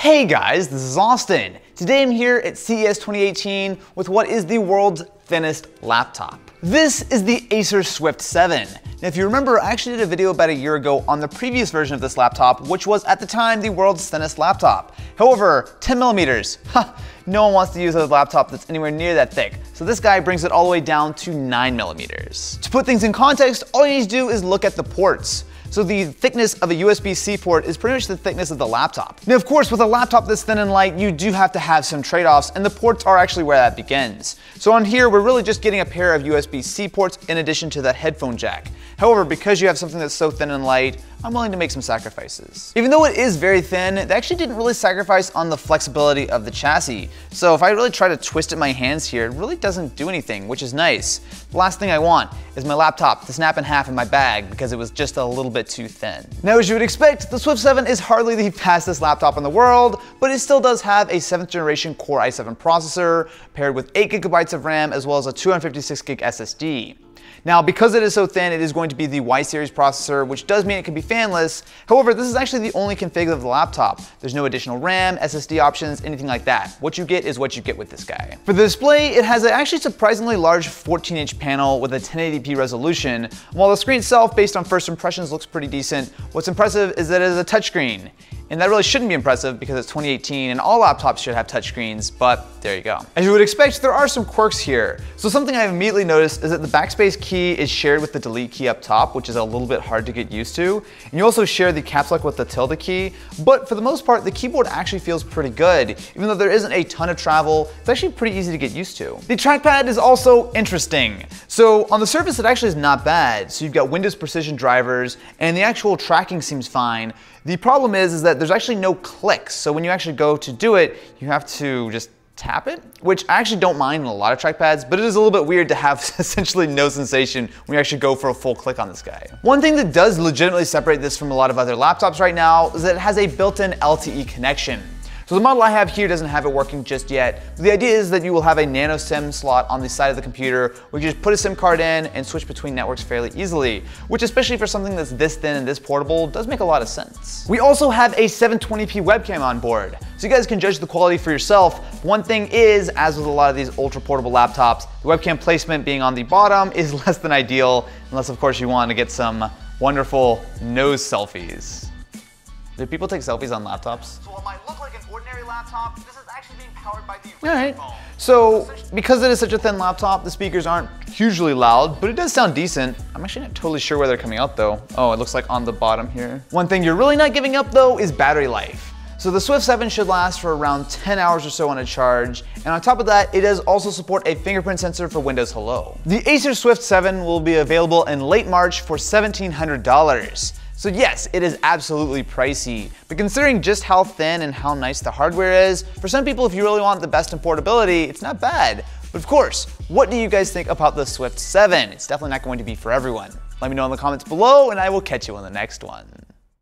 Hey guys, this is Austin. Today I'm here at CES 2018 with what is the world's thinnest laptop. This is the Acer Swift 7. Now if you remember, I actually did a video about a year ago on the previous version of this laptop, which was at the time the world's thinnest laptop. However, 10 millimeters. No one wants to use a laptop that's anywhere near that thick. So this guy brings it all the way down to 9 millimeters. To put things in context, all you need to do is look at the ports. So the thickness of a USB-C port is pretty much the thickness of the laptop. Now of course, with a laptop this thin and light, you do have to have some trade-offs, and the ports are actually where that begins. So on here, we're really just getting a pair of USB-C ports in addition to that headphone jack. However, because you have something that's so thin and light, I'm willing to make some sacrifices. Even though it is very thin, they actually didn't really sacrifice on the flexibility of the chassis. So if I really try to twist it in my hands here, it really doesn't do anything, which is nice. The last thing I want is my laptop to snap in half in my bag because it was just a little bit too thin. Now, as you would expect, the Swift 7 is hardly the fastest laptop in the world, but it still does have a 7th generation Core i7 processor paired with 8 GB of RAM as well as a 256 gig SSD. Now, because it is so thin, it is going to be the Y series processor, which does mean it can be fanless. However, this is actually the only config of the laptop. There's no additional RAM, SSD options, anything like that. What you get is what you get with this guy. For the display, it has an actually surprisingly large 14-inch panel with a 1080p resolution. While the screen itself, based on first impressions, looks pretty decent, what's impressive is that it is a touchscreen. And that really shouldn't be impressive because it's 2018 and all laptops should have touchscreens, but there you go. As you would expect, there are some quirks here. So something I've immediately noticed is that the backspace key is shared with the delete key up top, which is a little bit hard to get used to. And you also share the caps lock with the tilde key, but for the most part, the keyboard actually feels pretty good. Even though there isn't a ton of travel, it's actually pretty easy to get used to. The trackpad is also interesting. So on the surface, it actually is not bad. So you've got Windows Precision drivers and the actual tracking seems fine. The problem is that there's actually no clicks. So when you actually go to do it, you have to just tap it, which I actually don't mind in a lot of trackpads, but it is a little bit weird to have essentially no sensation when you actually go for a full click on this guy. One thing that does legitimately separate this from a lot of other laptops right now is that it has a built-in Lte Connection. So the model I have here doesn't have it working just yet. The idea is that you will have a nano SIM slot on the side of the computer where you just put a SIM card in and switch between networks fairly easily, which especially for something that's this thin and this portable does make a lot of sense. We also have a 720p webcam on board, so you guys can judge the quality for yourself. One thing is, as with a lot of these ultra portable laptops, the webcam placement being on the bottom is less than ideal, unless of course you want to get some wonderful nose selfies. Do people take selfies on laptops? So what might look like an ordinary laptop, this is actually being powered by the phone. So because it is such a thin laptop, the speakers aren't hugely loud, but it does sound decent. I'm actually not totally sure where they're coming out though. Oh, it looks like on the bottom here. One thing you're really not giving up though is battery life. So the Swift 7 should last for around 10 hours or so on a charge, and on top of that, it does also support a fingerprint sensor for Windows Hello. The Acer Swift 7 will be available in late March for $1,700. So yes, it is absolutely pricey, but considering just how thin and how nice the hardware is, for some people if you really want the best in portability, it's not bad. But of course, what do you guys think about the Swift 7? It's definitely not going to be for everyone. Let me know in the comments below and I will catch you on the next one.